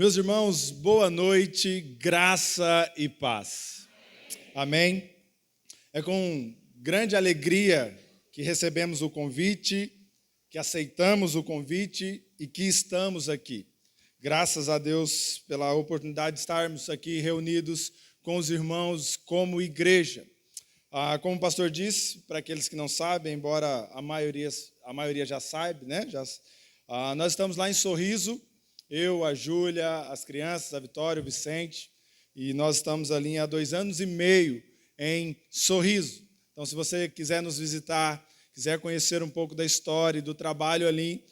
Meus irmãos, boa noite, graça e paz. Amém? É com grande alegria que recebemos o convite, que aceitamos o convite e que estamos aqui. Graças a Deus pela oportunidade de estarmos aqui reunidos com os irmãos como igreja. Como o pastor disse, para aqueles que não sabem, embora a maioria já saiba, né? Nós estamos lá em Sorriso, eu, a Júlia, as crianças, a Vitória, o Vicente, e nós estamos ali há 2 anos e meio em Sorriso. Então, se você quiser nos visitar, quiser conhecer um pouco da história e do trabalho ali,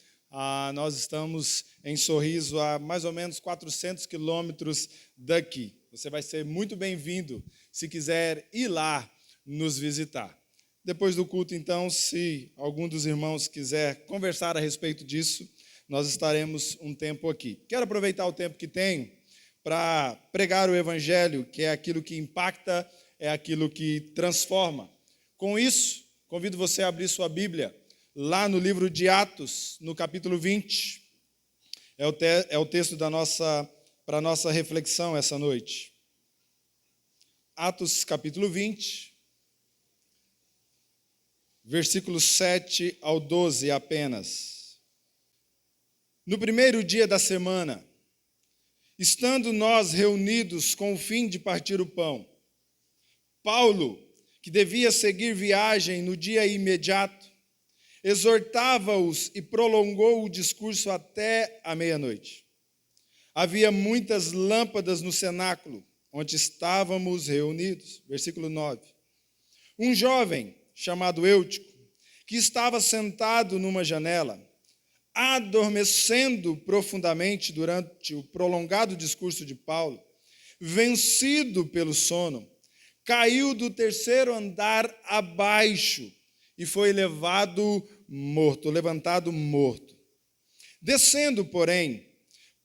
nós estamos em Sorriso a mais ou menos 400 quilômetros daqui. Você vai ser muito bem-vindo se quiser ir lá nos visitar. Depois do culto, então, se algum dos irmãos quiser conversar a respeito disso, nós estaremos um tempo aqui. Quero aproveitar o tempo que tenho para pregar o Evangelho, que é aquilo que impacta, é aquilo que transforma. Com isso, convido você a abrir sua Bíblia lá no livro de Atos, no capítulo 20. É o texto para a nossa reflexão essa noite. Atos, capítulo 20, versículos 7 ao 12 apenas. No primeiro dia da semana, estando nós reunidos com o fim de partir o pão, Paulo, que devia seguir viagem no dia imediato, exortava-os e prolongou o discurso até a meia-noite. Havia muitas lâmpadas no cenáculo, onde estávamos reunidos. Versículo 9. Um jovem, chamado Eutico, que estava sentado numa janela, adormecendo profundamente durante o prolongado discurso de Paulo, vencido pelo sono, caiu do 3º andar abaixo e foi levantado morto. Descendo, porém,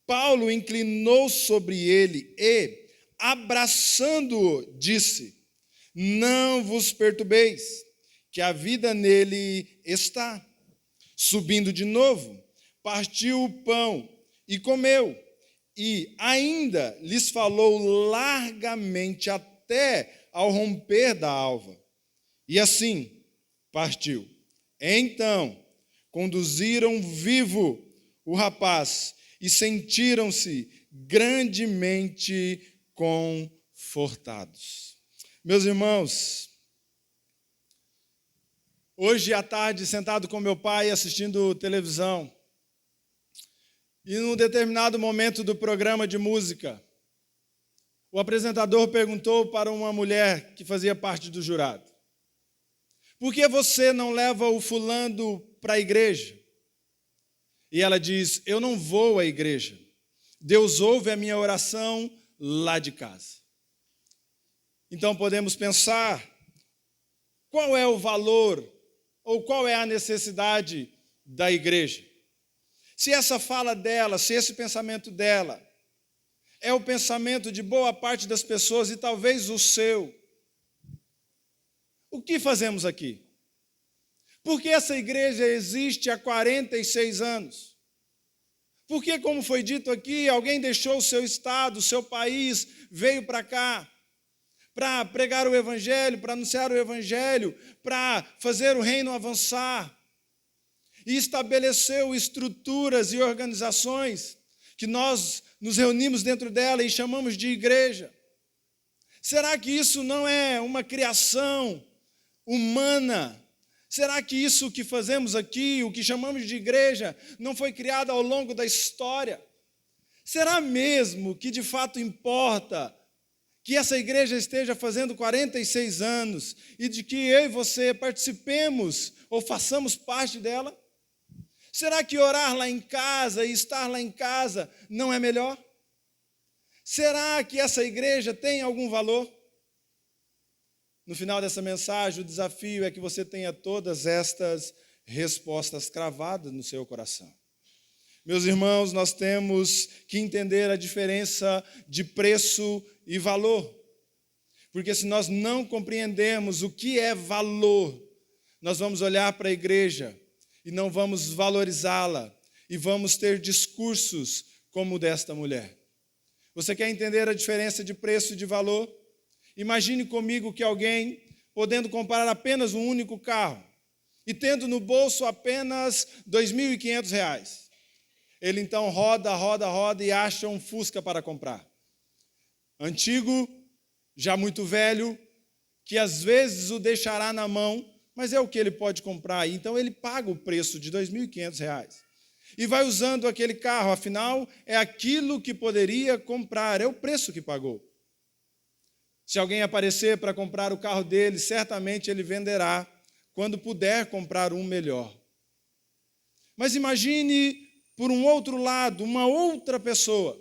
Paulo inclinou sobre ele e, abraçando-o, disse: não vos perturbeis, que a vida nele está. Subindo de novo, partiu o pão e comeu, e ainda lhes falou largamente até ao romper da alva. E assim partiu. Então, conduziram vivo o rapaz e sentiram-se grandemente confortados. Meus irmãos, hoje à tarde, sentado com meu pai, assistindo televisão, e num determinado momento do programa de música, o apresentador perguntou para uma mulher que fazia parte do jurado: por que você não leva o fulano para a igreja? E ela diz: eu não vou à igreja. Deus ouve a minha oração lá de casa. Então podemos pensar, qual é o valor ou qual é a necessidade da igreja? Se essa fala dela, se esse pensamento dela é o pensamento de boa parte das pessoas e talvez o seu, o que fazemos aqui? Porque essa igreja existe há 46 anos. Porque, como foi dito aqui, alguém deixou o seu estado, o seu país, veio para cá para pregar o Evangelho, para anunciar o Evangelho, para fazer o reino avançar. E estabeleceu estruturas e organizações que nós nos reunimos dentro dela e chamamos de igreja. Será que isso não é uma criação humana? Será que isso que fazemos aqui, o que chamamos de igreja, não foi criado ao longo da história? Será mesmo que de fato importa que essa igreja esteja fazendo 46 anos e de que eu e você participemos ou façamos parte dela? Será que orar lá em casa e estar lá em casa não é melhor? Será que essa igreja tem algum valor? No final dessa mensagem, o desafio é que você tenha todas estas respostas cravadas no seu coração. Meus irmãos, nós temos que entender a diferença de preço e valor. Porque se nós não compreendemos o que é valor, nós vamos olhar para a igreja e não vamos valorizá-la, e vamos ter discursos como o desta mulher. Você quer entender a diferença de preço e de valor? Imagine comigo que alguém, podendo comprar apenas um único carro e tendo no bolso apenas R$ 2.500, ele então roda e acha um Fusca para comprar. Antigo, já muito velho, que às vezes o deixará na mão, mas é o que ele pode comprar. Então ele paga o preço de R$ 2.500 e vai usando aquele carro, afinal, é aquilo que poderia comprar, é o preço que pagou. Se alguém aparecer para comprar o carro dele, certamente ele venderá quando puder comprar um melhor. Mas imagine, por um outro lado, uma outra pessoa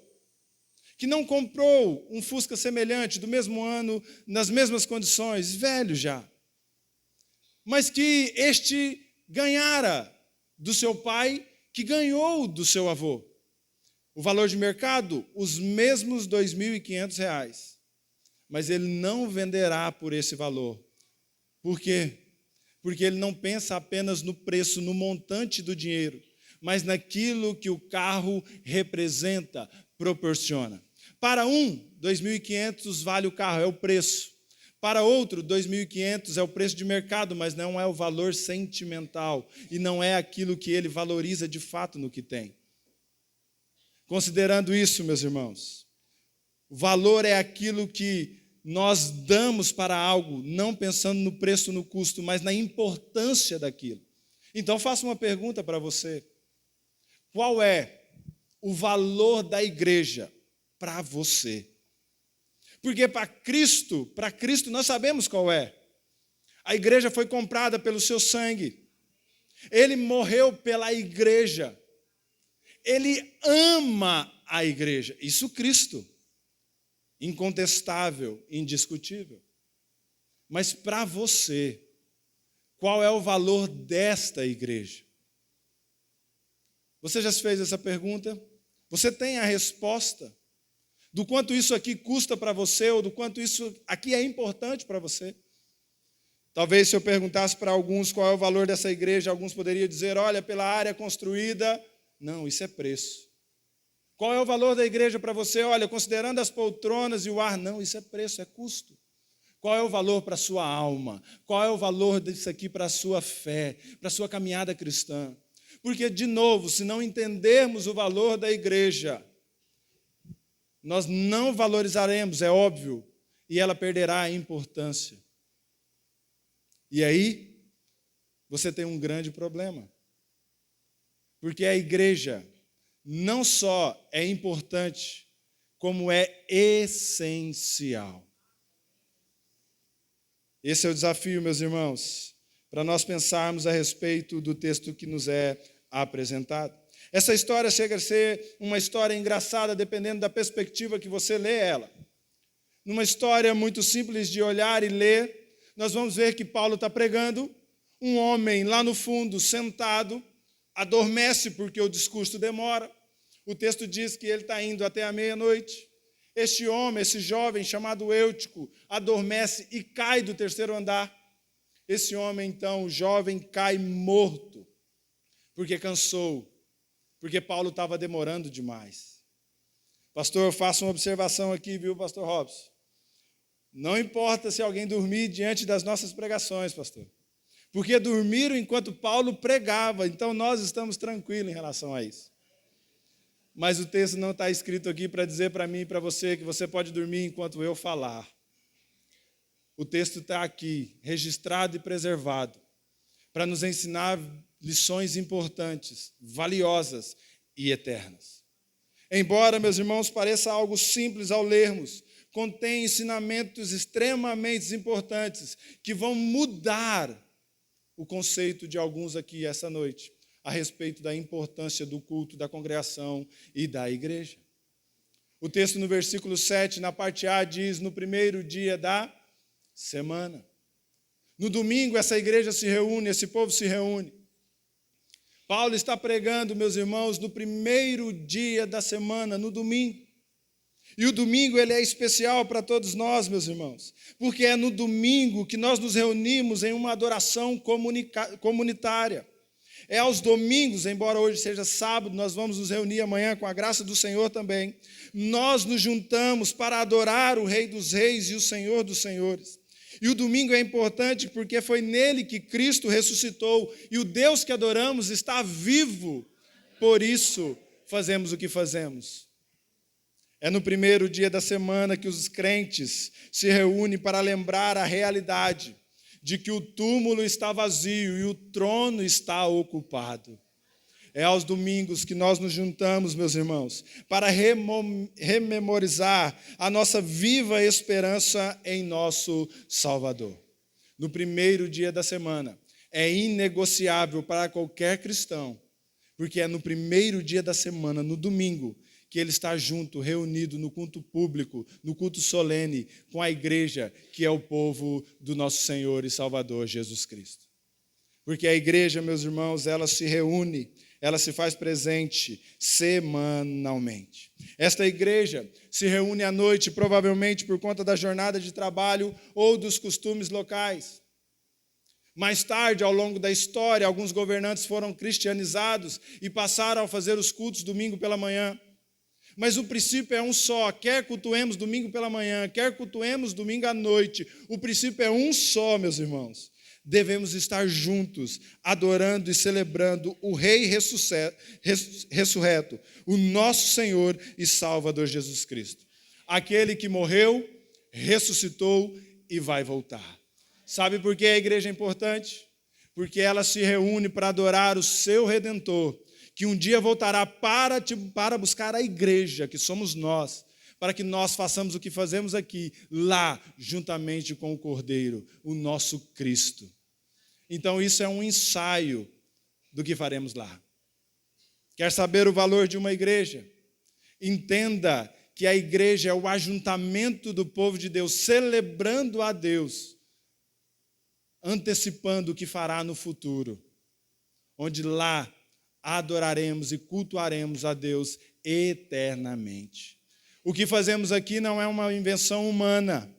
que não comprou um Fusca semelhante, do mesmo ano, nas mesmas condições, velho já, mas que este ganhara do seu pai, que ganhou do seu avô. O valor de mercado, os mesmos R$ 2.500, mas ele não venderá por esse valor. Por quê? Porque ele não pensa apenas no preço, no montante do dinheiro, mas naquilo que o carro representa, proporciona. Para um, R$ 2.500 vale o carro, é o preço. Para outro, R$ 2.500 é o preço de mercado, mas não é o valor sentimental e não é aquilo que ele valoriza de fato no que tem. Considerando isso, meus irmãos, o valor é aquilo que nós damos para algo, não pensando no preço, no custo, mas na importância daquilo. Então, faço uma pergunta para você. Qual é o valor da igreja para você? Porque para Cristo nós sabemos qual é. A igreja foi comprada pelo seu sangue. Ele morreu pela igreja. Ele ama a igreja. Isso Cristo. Incontestável, indiscutível. Mas para você, qual é o valor desta igreja? Você já se fez essa pergunta? Você tem a resposta do quanto isso aqui custa para você ou do quanto isso aqui é importante para você? Talvez se eu perguntasse para alguns qual é o valor dessa igreja, alguns poderiam dizer, olha, pela área construída, não, isso é preço. Qual é o valor da igreja para você? Olha, considerando as poltronas e o ar, não, isso é preço, é custo. Qual é o valor para a sua alma? Qual é o valor disso aqui para a sua fé, para a sua caminhada cristã? Porque, de novo, se não entendermos o valor da igreja, nós não valorizaremos, é óbvio, e ela perderá a importância. E aí, você tem um grande problema. Porque a igreja não só é importante, como é essencial. Esse é o desafio, meus irmãos, para nós pensarmos a respeito do texto que nos é apresentado. Essa história chega a ser uma história engraçada, dependendo da perspectiva que você lê ela. Numa história muito simples de olhar e ler, nós vamos ver que Paulo está pregando, um homem lá no fundo, sentado, adormece porque o discurso demora. O texto diz que ele está indo até a meia-noite. Este homem, esse jovem chamado Eutico, adormece e cai do terceiro andar. Esse homem, então, o jovem, cai morto, porque cansou, porque Paulo estava demorando demais. Pastor, eu faço uma observação aqui, viu, pastor Robson? Não importa se alguém dormir diante das nossas pregações, pastor. Porque dormiram enquanto Paulo pregava, então nós estamos tranquilos em relação a isso. Mas o texto não está escrito aqui para dizer para mim e para você que você pode dormir enquanto eu falar. O texto está aqui, registrado e preservado, para nos ensinar lições importantes, valiosas e eternas. Embora, meus irmãos, pareça algo simples ao lermos, contém ensinamentos extremamente importantes que vão mudar o conceito de alguns aqui essa noite, a respeito da importância do culto, da congregação e da igreja. O texto no versículo 7, na parte A, diz, no primeiro dia da semana. No domingo, essa igreja se reúne, esse povo se reúne. Paulo está pregando, meus irmãos, no primeiro dia da semana, no domingo. E o domingo ele é especial para todos nós, meus irmãos, porque é no domingo que nós nos reunimos em uma adoração comunitária. É aos domingos, embora hoje seja sábado, nós vamos nos reunir amanhã com a graça do Senhor também. Nós nos juntamos para adorar o Rei dos Reis e o Senhor dos Senhores. E o domingo é importante porque foi nele que Cristo ressuscitou e o Deus que adoramos está vivo. Por isso, fazemos o que fazemos. É no primeiro dia da semana que os crentes se reúnem para lembrar a realidade de que o túmulo está vazio e o trono está ocupado. É aos domingos que nós nos juntamos, meus irmãos, para rememorizar a nossa viva esperança em nosso Salvador. No primeiro dia da semana, é inegociável para qualquer cristão, porque é no primeiro dia da semana, no domingo, que ele está junto, reunido no culto público, no culto solene, com a igreja, que é o povo do nosso Senhor e Salvador Jesus Cristo. Porque a igreja, meus irmãos, ela se reúne, ela se faz presente semanalmente. Esta igreja se reúne à noite, provavelmente por conta da jornada de trabalho ou dos costumes locais. Mais tarde, ao longo da história, alguns governantes foram cristianizados e passaram a fazer os cultos domingo pela manhã. Mas o princípio é um só, quer cultuemos domingo pela manhã, quer cultuemos domingo à noite, o princípio é um só, meus irmãos. Devemos estar juntos, adorando e celebrando o Rei ressurreto, o nosso Senhor e Salvador Jesus Cristo. Aquele que morreu, ressuscitou e vai voltar. Sabe por que a igreja é importante? Porque ela se reúne para adorar o seu Redentor, que um dia voltará para buscar a igreja, que somos nós, para que nós façamos o que fazemos aqui, lá, juntamente com o Cordeiro, o nosso Cristo. Então, isso é um ensaio do que faremos lá. Quer saber o valor de uma igreja? Entenda que a igreja é o ajuntamento do povo de Deus, celebrando a Deus, antecipando o que fará no futuro, onde lá adoraremos e cultuaremos a Deus eternamente. O que fazemos aqui não é uma invenção humana.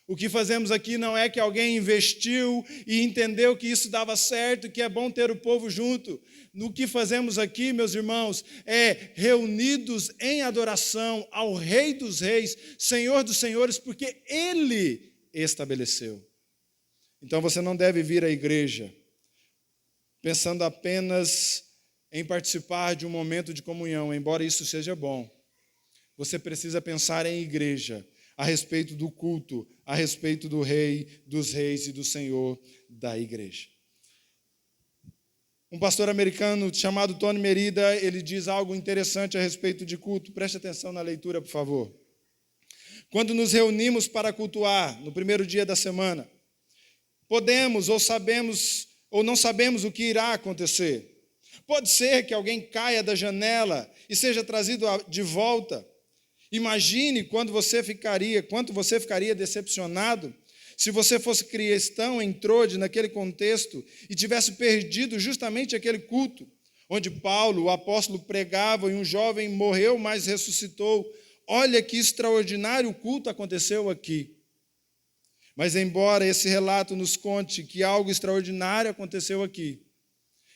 O que fazemos aqui não é que alguém investiu e entendeu que isso dava certo, que é bom ter o povo junto. No que fazemos aqui, meus irmãos, é reunidos em adoração ao Rei dos Reis, Senhor dos Senhores, porque Ele estabeleceu. Então você não deve vir à igreja pensando apenas em participar de um momento de comunhão, embora isso seja bom. Você precisa pensar em igreja, a respeito do culto, a respeito do Rei dos Reis e do Senhor da igreja. Um pastor americano chamado Tony Merida, ele diz algo interessante a respeito de culto. Preste atenção na leitura, por favor. Quando nos reunimos para cultuar, no primeiro dia da semana, podemos ou não sabemos o que irá acontecer. Pode ser que alguém caia da janela e seja trazido de volta. Imagine quanto você ficaria decepcionado se você fosse cristão em Trode, naquele contexto, e tivesse perdido justamente aquele culto, onde Paulo, o apóstolo, pregava e um jovem morreu, mas ressuscitou. Olha que extraordinário culto aconteceu aqui. Mas embora esse relato nos conte que algo extraordinário aconteceu aqui,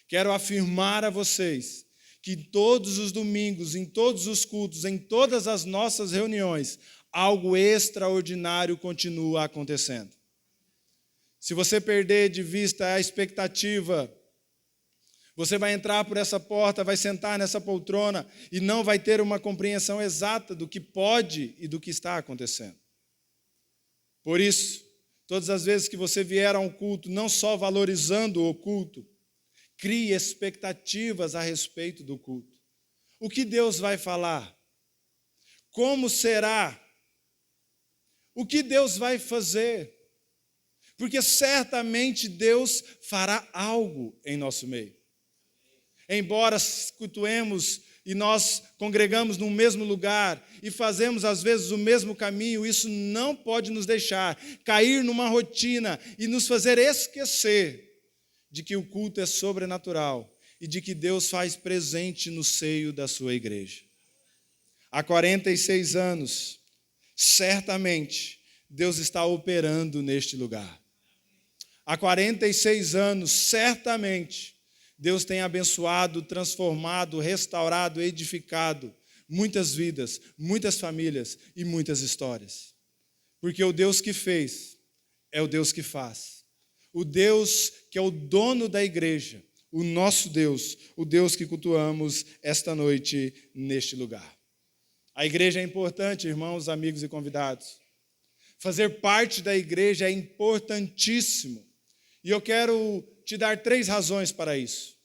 quero afirmar a vocês que todos os domingos, em todos os cultos, em todas as nossas reuniões, algo extraordinário continua acontecendo. Se você perder de vista a expectativa, você vai entrar por essa porta, vai sentar nessa poltrona e não vai ter uma compreensão exata do que pode e do que está acontecendo. Por isso, todas as vezes que você vier a um culto, não só valorizando o culto, crie expectativas a respeito do culto. O que Deus vai falar? Como será? O que Deus vai fazer? Porque certamente Deus fará algo em nosso meio. Embora cultuemos e nós congregamos no mesmo lugar e fazemos às vezes o mesmo caminho, isso não pode nos deixar cair numa rotina e nos fazer esquecer de que o culto é sobrenatural e de que Deus faz presente no seio da sua igreja. Há 46 anos, certamente, Deus está operando neste lugar. Há 46 anos, certamente, Deus tem abençoado, transformado, restaurado, edificado muitas vidas, muitas famílias e muitas histórias. Porque o Deus que fez é o Deus que faz. O Deus que é o dono da igreja, o nosso Deus, o Deus que cultuamos esta noite neste lugar. A igreja é importante, irmãos, amigos e convidados. Fazer parte da igreja é importantíssimo. E eu quero te dar 3 razões para isso.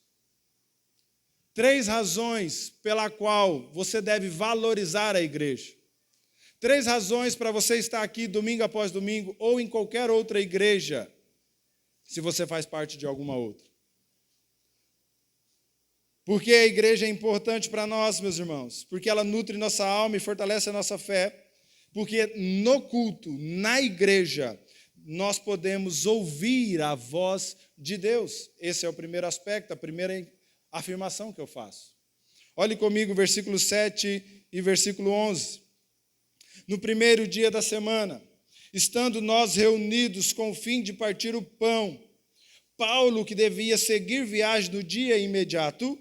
3 razões pela qual você deve valorizar a igreja. 3 razões para você estar aqui domingo após domingo ou em qualquer outra igreja, se você faz parte de alguma outra. Por que a igreja é importante para nós, meus irmãos? Porque ela nutre nossa alma e fortalece a nossa fé. Porque no culto, na igreja, nós podemos ouvir a voz de Deus. Esse é o primeiro aspecto, a primeira afirmação que eu faço. Olhe comigo versículo 7 e versículo 11. No primeiro dia da semana, estando nós reunidos com o fim de partir o pão, Paulo, que devia seguir viagem no dia imediato,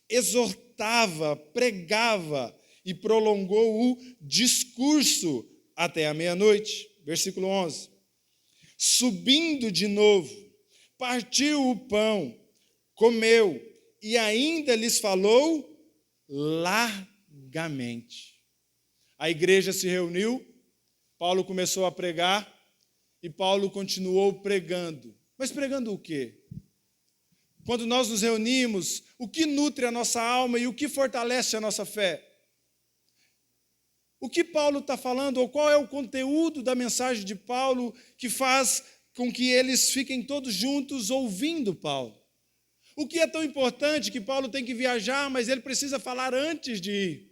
exortava, pregava e prolongou o discurso até a meia-noite. Versículo 11. Subindo de novo, partiu o pão, comeu e ainda lhes falou largamente. A igreja se reuniu, Paulo começou a pregar e Paulo continuou pregando. Mas pregando o quê? Quando nós nos reunimos, o que nutre a nossa alma e o que fortalece a nossa fé? O que Paulo está falando, ou qual é o conteúdo da mensagem de Paulo que faz com que eles fiquem todos juntos ouvindo Paulo? O que é tão importante que Paulo tem que viajar, mas ele precisa falar antes de ir?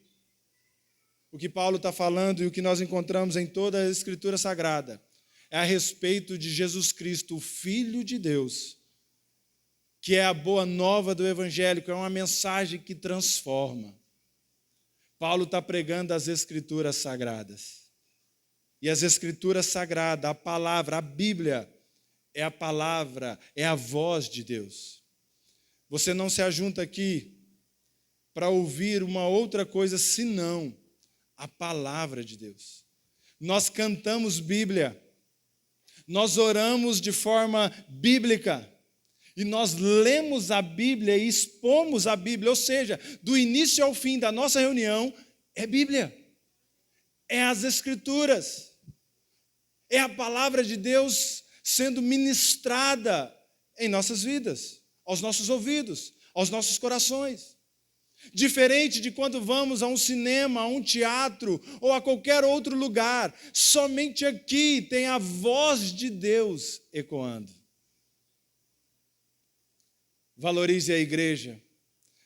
O que Paulo está falando e o que nós encontramos em toda a Escritura Sagrada é a respeito de Jesus Cristo, o Filho de Deus, que é a boa nova do Evangelho, que é uma mensagem que transforma. Paulo está pregando as Escrituras Sagradas. E as Escrituras Sagradas, a palavra, a Bíblia, é a palavra, é a voz de Deus. Você não se ajunta aqui para ouvir uma outra coisa senão a palavra de Deus. Nós cantamos Bíblia, nós oramos de forma bíblica, e nós lemos a Bíblia e expomos a Bíblia, ou seja, do início ao fim da nossa reunião, é Bíblia, é as Escrituras, é a palavra de Deus sendo ministrada em nossas vidas, aos nossos ouvidos, aos nossos corações. Diferente de quando vamos a um cinema, a um teatro ou a qualquer outro lugar, somente aqui tem a voz de Deus ecoando. Valorize a igreja,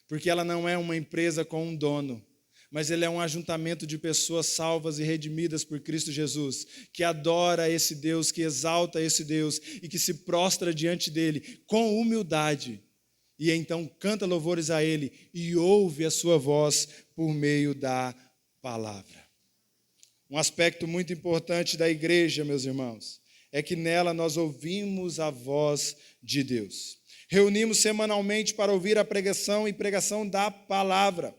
porque ela não é uma empresa com um dono, mas ele é um ajuntamento de pessoas salvas e redimidas por Cristo Jesus, que adora esse Deus, que exalta esse Deus e que se prostra diante dele com humildade. E então canta louvores a ele e ouve a sua voz por meio da palavra. Um aspecto muito importante da igreja, meus irmãos, é que nela nós ouvimos a voz de Deus. Reunimos semanalmente para ouvir a pregação e pregação da palavra.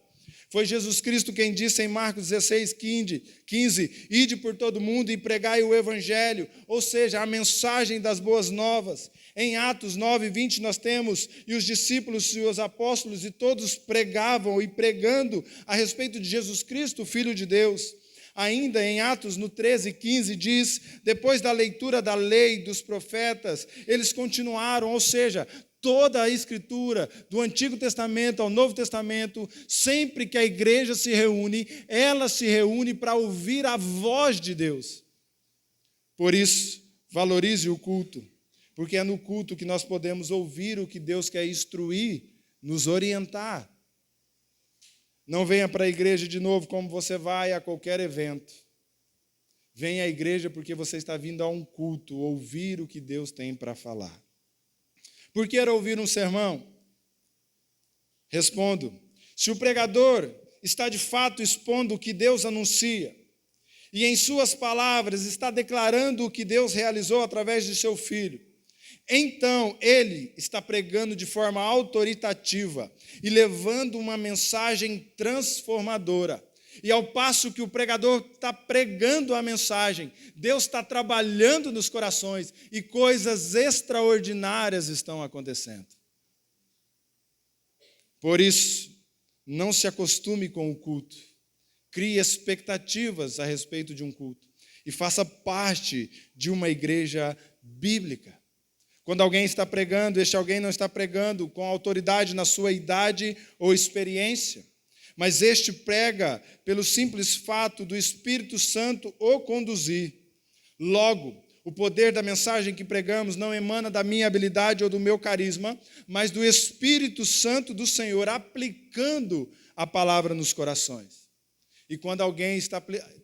Foi Jesus Cristo quem disse em Marcos 16, 15, ide por todo mundo e pregai o evangelho, ou seja, a mensagem das boas novas. Em Atos 9, 20 nós temos, e os discípulos e os apóstolos e todos pregavam e pregando a respeito de Jesus Cristo, o Filho de Deus. Ainda em Atos, no 13, 15, diz, depois da leitura da lei, dos profetas, eles continuaram, ou seja, toda a Escritura, do Antigo Testamento ao Novo Testamento, sempre que a igreja se reúne, ela se reúne para ouvir a voz de Deus. Por isso, valorize o culto, porque é no culto que nós podemos ouvir o que Deus quer instruir, nos orientar. Não venha para a igreja de novo como você vai a qualquer evento. Venha à igreja porque você está vindo a um culto, ouvir o que Deus tem para falar. Por que era ouvir um sermão? Respondo, se o pregador está de fato expondo o que Deus anuncia, e em suas palavras está declarando o que Deus realizou através de seu Filho, Então, ele está pregando de forma autoritativa e levando uma mensagem transformadora. E ao passo que o pregador está pregando a mensagem, Deus está trabalhando nos corações e coisas extraordinárias estão acontecendo. Por isso, não se acostume com o culto. Crie expectativas a respeito de um culto e faça parte de uma igreja bíblica. Quando alguém está pregando, este alguém não está pregando com autoridade na sua idade ou experiência, mas este prega pelo simples fato do Espírito Santo o conduzir. Logo, o poder da mensagem que pregamos não emana da minha habilidade ou do meu carisma, mas do Espírito Santo do Senhor aplicando a palavra nos corações. E quando alguém está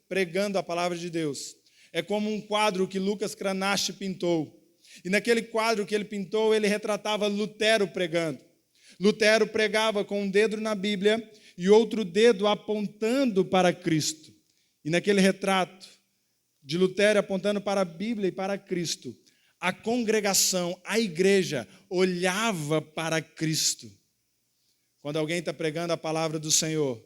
pregando a palavra de Deus, é como um quadro que Lucas Cranach pintou. E naquele quadro que ele pintou, ele retratava Lutero pregando. Lutero pregava com um dedo na Bíblia e outro dedo apontando para Cristo. E naquele retrato de Lutero apontando para a Bíblia e para Cristo, a congregação, a igreja, olhava para Cristo. Quando alguém está pregando a palavra do Senhor,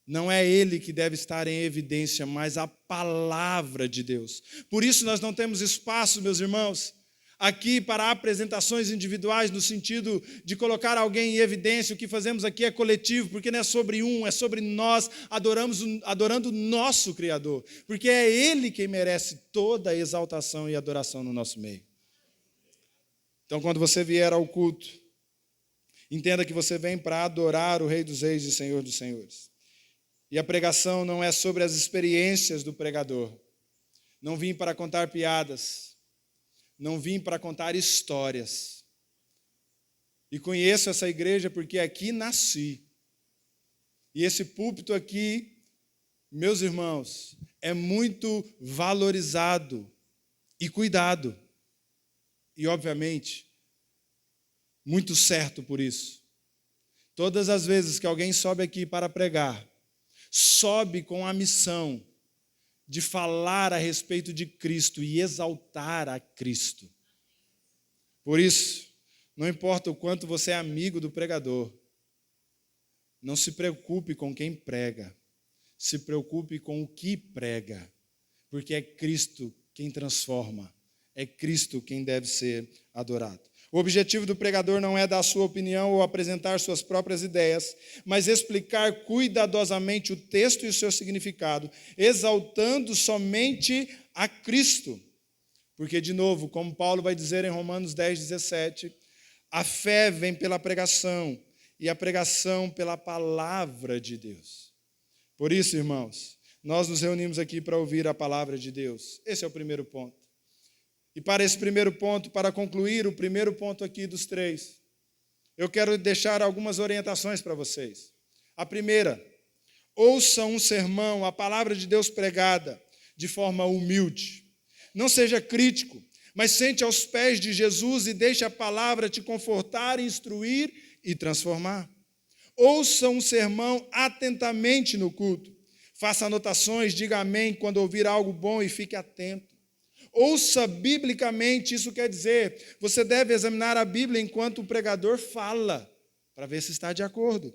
não é ele que deve estar em evidência, mas a palavra de Deus. Por isso nós não temos espaço, meus irmãos, aqui para apresentações individuais, no sentido de colocar alguém em evidência. O que fazemos aqui é coletivo, porque não é sobre um, é sobre nós, adorando o nosso Criador, porque é Ele quem merece toda a exaltação e adoração no nosso meio. Então, quando você vier ao culto, entenda que você vem para adorar o Rei dos Reis e Senhor dos Senhores. E a pregação não é sobre as experiências do pregador. Não vim para contar piadas. Não vim para contar histórias. E conheço essa igreja porque aqui nasci. E esse púlpito aqui, meus irmãos, é muito valorizado e cuidado. E, obviamente, muito certo por isso. Todas as vezes que alguém sobe aqui para pregar, sobe com a missão de falar a respeito de Cristo e exaltar a Cristo. Por isso, não importa o quanto você é amigo do pregador, não se preocupe com quem prega, se preocupe com o que prega, porque é Cristo quem transforma, é Cristo quem deve ser adorado. O objetivo do pregador não é dar sua opinião ou apresentar suas próprias ideias, mas explicar cuidadosamente o texto e o seu significado, exaltando somente a Cristo. Porque, de novo, como Paulo vai dizer em Romanos 10:17, a fé vem pela pregação e a pregação pela palavra de Deus. Por isso, irmãos, nós nos reunimos aqui para ouvir a palavra de Deus. Esse é o primeiro ponto. E para esse primeiro ponto, para concluir o primeiro ponto aqui dos 3, eu quero deixar algumas orientações para vocês. A primeira, ouça um sermão, a palavra de Deus pregada, de forma humilde. Não seja crítico, mas sente aos pés de Jesus e deixe a palavra te confortar, instruir e transformar. Ouça um sermão atentamente no culto. Faça anotações, diga amém quando ouvir algo bom e fique atento. Ouça biblicamente, isso quer dizer, você deve examinar a Bíblia enquanto o pregador fala, para ver se está de acordo.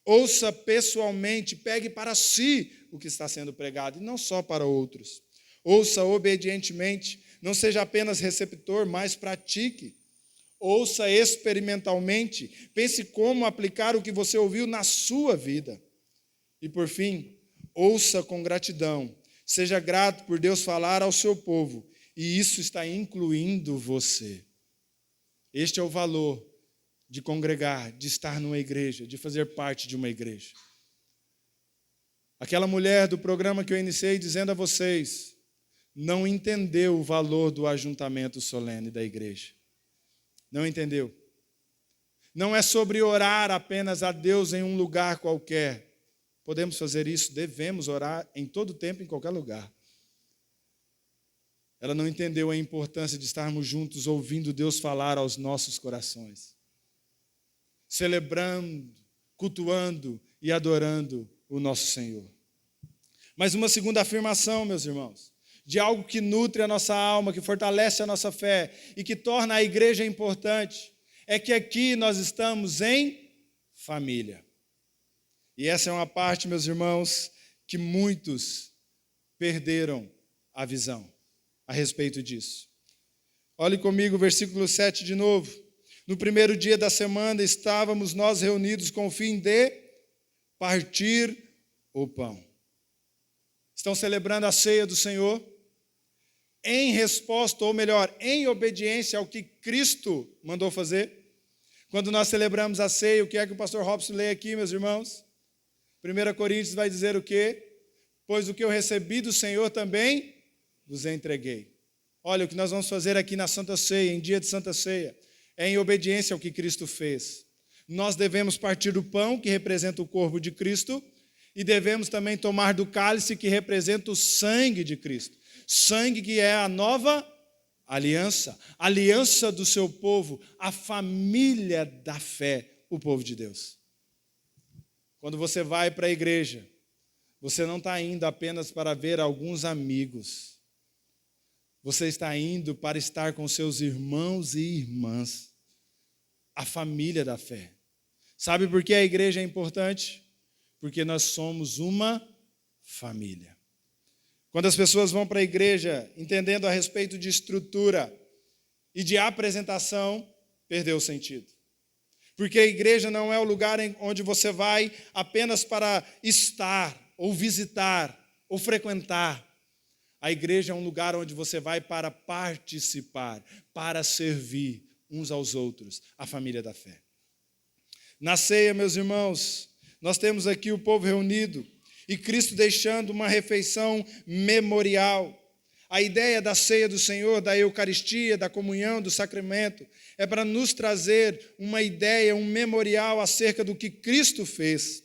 Ouça pessoalmente, pegue para si o que está sendo pregado, e não só para outros. Ouça obedientemente, não seja apenas receptor, mas pratique. Ouça experimentalmente, pense como aplicar o que você ouviu na sua vida. E por fim, ouça com gratidão. Seja grato por Deus falar ao seu povo, e isso está incluindo você. Este é o valor de congregar, de estar numa igreja, de fazer parte de uma igreja. Aquela mulher do programa que eu iniciei dizendo a vocês, não entendeu o valor do ajuntamento solene da igreja. Não entendeu. Não é sobre orar apenas a Deus em um lugar qualquer. Podemos fazer isso, devemos orar em todo tempo, em qualquer lugar. Ela não entendeu a importância de estarmos juntos, ouvindo Deus falar aos nossos corações. Celebrando, cultuando e adorando o nosso Senhor. Mas uma segunda afirmação, meus irmãos. de algo que nutre a nossa alma, que fortalece a nossa fé e que torna a igreja importante, é que aqui nós estamos em família. E essa é uma parte, meus irmãos, que muitos perderam a visão a respeito disso. Olhe comigo o versículo 7 de novo. No primeiro dia da semana estávamos nós reunidos com o fim de partir o pão. Estão celebrando a ceia do Senhor em resposta, ou melhor, em obediência ao que Cristo mandou fazer. Quando nós celebramos a ceia, o que é que o pastor Robson lê aqui, meus irmãos? 1 Coríntios vai dizer o quê? Pois o que eu recebi do Senhor também vos entreguei. Olha, o que nós vamos fazer aqui na Santa Ceia, em dia de Santa Ceia, é em obediência ao que Cristo fez. Nós devemos partir do pão, que representa o corpo de Cristo, e devemos também tomar do cálice, que representa o sangue de Cristo. Sangue que é a nova aliança, aliança do seu povo, a família da fé, o povo de Deus. Quando você vai para a igreja, você não está indo apenas para ver alguns amigos. Você está indo para estar com seus irmãos e irmãs, a família da fé. Sabe por que a igreja é importante? Porque nós somos uma família. Quando as pessoas vão para a igreja entendendo a respeito de estrutura e de apresentação, perdeu o sentido. Porque a igreja não é o lugar onde você vai apenas para estar, ou visitar, ou frequentar. A igreja é um lugar onde você vai para participar, para servir uns aos outros, a família da fé. Na ceia, meus irmãos, nós temos aqui o povo reunido e Cristo deixando uma refeição memorial. A ideia da ceia do Senhor, da Eucaristia, da comunhão, do sacramento, é para nos trazer uma ideia, um memorial acerca do que Cristo fez.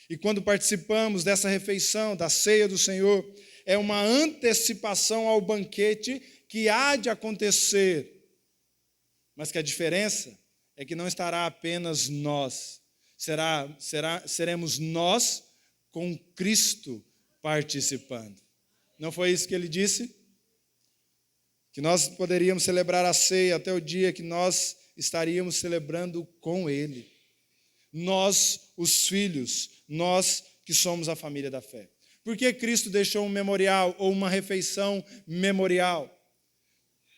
E quando participamos dessa refeição, da ceia do Senhor, é uma antecipação ao banquete que há de acontecer. Mas que a diferença é que não estará apenas nós, seremos nós com Cristo participando. Não foi isso que ele disse? Que nós poderíamos celebrar a ceia até o dia que nós estaríamos celebrando com ele. Nós, os filhos, nós que somos a família da fé. Por que Cristo deixou um memorial ou uma refeição memorial?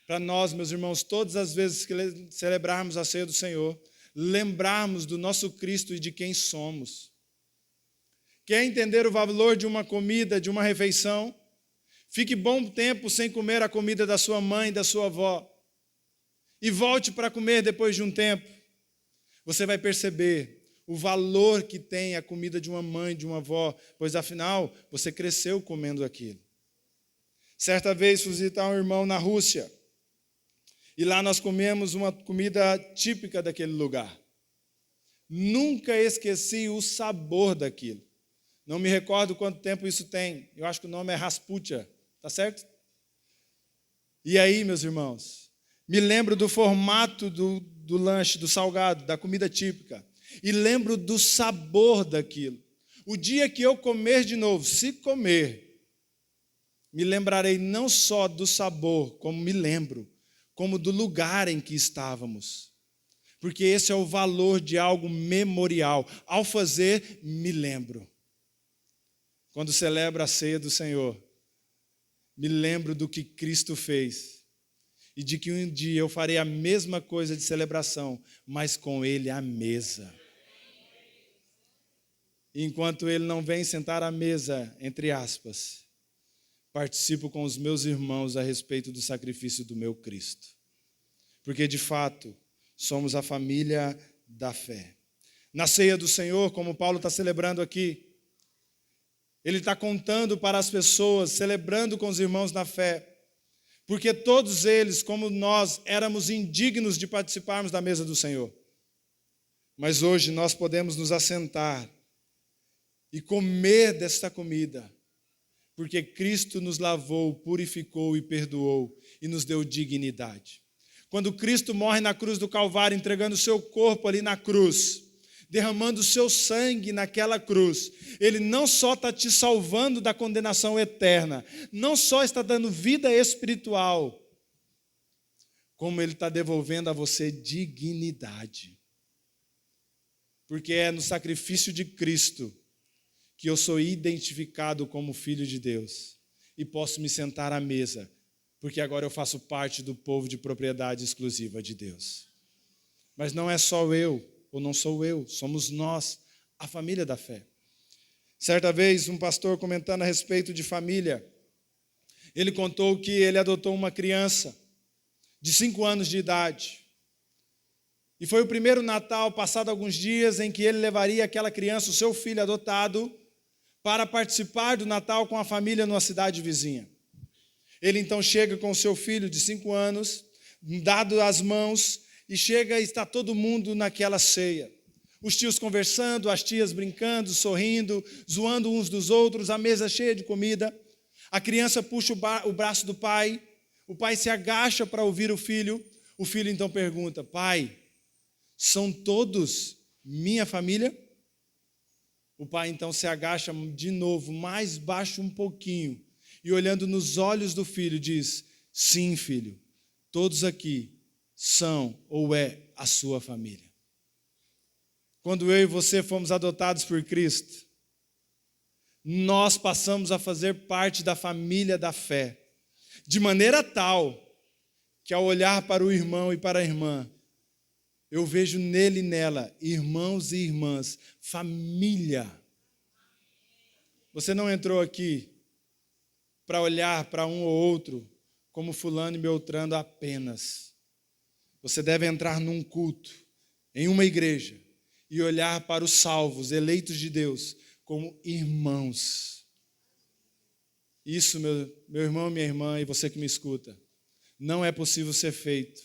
Para nós, meus irmãos, todas as vezes que celebrarmos a ceia do Senhor, lembrarmos do nosso Cristo e de quem somos. Quer entender o valor de uma comida, de uma refeição? Fique bom tempo sem comer a comida da sua mãe, da sua avó. E volte para comer depois de um tempo. Você vai perceber o valor que tem a comida de uma mãe, de uma avó, pois afinal, você cresceu comendo aquilo. Certa vez fui visitar um irmão na Rússia, e lá nós comemos uma comida típica daquele lugar. Nunca esqueci o sabor daquilo. Não me recordo quanto tempo isso tem, eu acho que o nome é rasputia, tá certo? E aí, meus irmãos, me lembro do formato do lanche, do salgado, da comida típica. E lembro do sabor daquilo. O dia que eu comer de novo, se comer, me lembrarei não só do sabor, como me lembro, como do lugar em que estávamos. Porque esse é o valor de algo memorial. Ao fazer, me lembro. Quando celebro a ceia do Senhor, me lembro do que Cristo fez. E de que um dia eu farei a mesma coisa de celebração, mas com Ele à mesa. Enquanto Ele não vem sentar à mesa, entre aspas, participo com os meus irmãos a respeito do sacrifício do meu Cristo. Porque, de fato, somos a família da fé. Na ceia do Senhor, como Paulo está celebrando aqui, ele está contando para as pessoas, celebrando com os irmãos na fé, porque todos eles, como nós, éramos indignos de participarmos da mesa do Senhor. Mas hoje nós podemos nos assentar e comer desta comida, porque Cristo nos lavou, purificou e perdoou e nos deu dignidade. Quando Cristo morre na cruz do Calvário, entregando o seu corpo ali na cruz, derramando o seu sangue naquela cruz, Ele não só está te salvando da condenação eterna, não só está dando vida espiritual, como Ele está devolvendo a você dignidade. Porque é no sacrifício de Cristo que eu sou identificado como filho de Deus e posso me sentar à mesa, porque agora eu faço parte do povo de propriedade exclusiva de Deus. Mas não é só eu, ou não sou eu, somos nós, a família da fé. Certa vez, um pastor comentando a respeito de família, ele contou que ele adotou uma criança de 5 anos de idade. E foi o primeiro Natal, passado alguns dias, em que ele levaria aquela criança, o seu filho adotado, para participar do Natal com a família numa cidade vizinha. Ele então chega com o seu filho de 5 anos, dado as mãos, e chega e está todo mundo naquela ceia. Os tios conversando, as tias brincando, sorrindo, zoando uns dos outros, a mesa cheia de comida. A criança puxa o braço do pai, o pai se agacha para ouvir o filho então pergunta: pai, são todos minha família? O pai então se agacha de novo, mais baixo um pouquinho, e olhando nos olhos do filho diz: sim, filho, todos aqui são ou é a sua família. Quando eu e você fomos adotados por Cristo, nós passamos a fazer parte da família da fé, de maneira tal que ao olhar para o irmão e para a irmã, eu vejo nele e nela irmãos e irmãs, família. Você não entrou aqui para olhar para um ou outro como fulano e beltrano apenas. Você deve entrar num culto, em uma igreja, e olhar para os salvos, eleitos de Deus, como irmãos. Isso, meu irmão, minha irmã, e você que me escuta, não é possível ser feito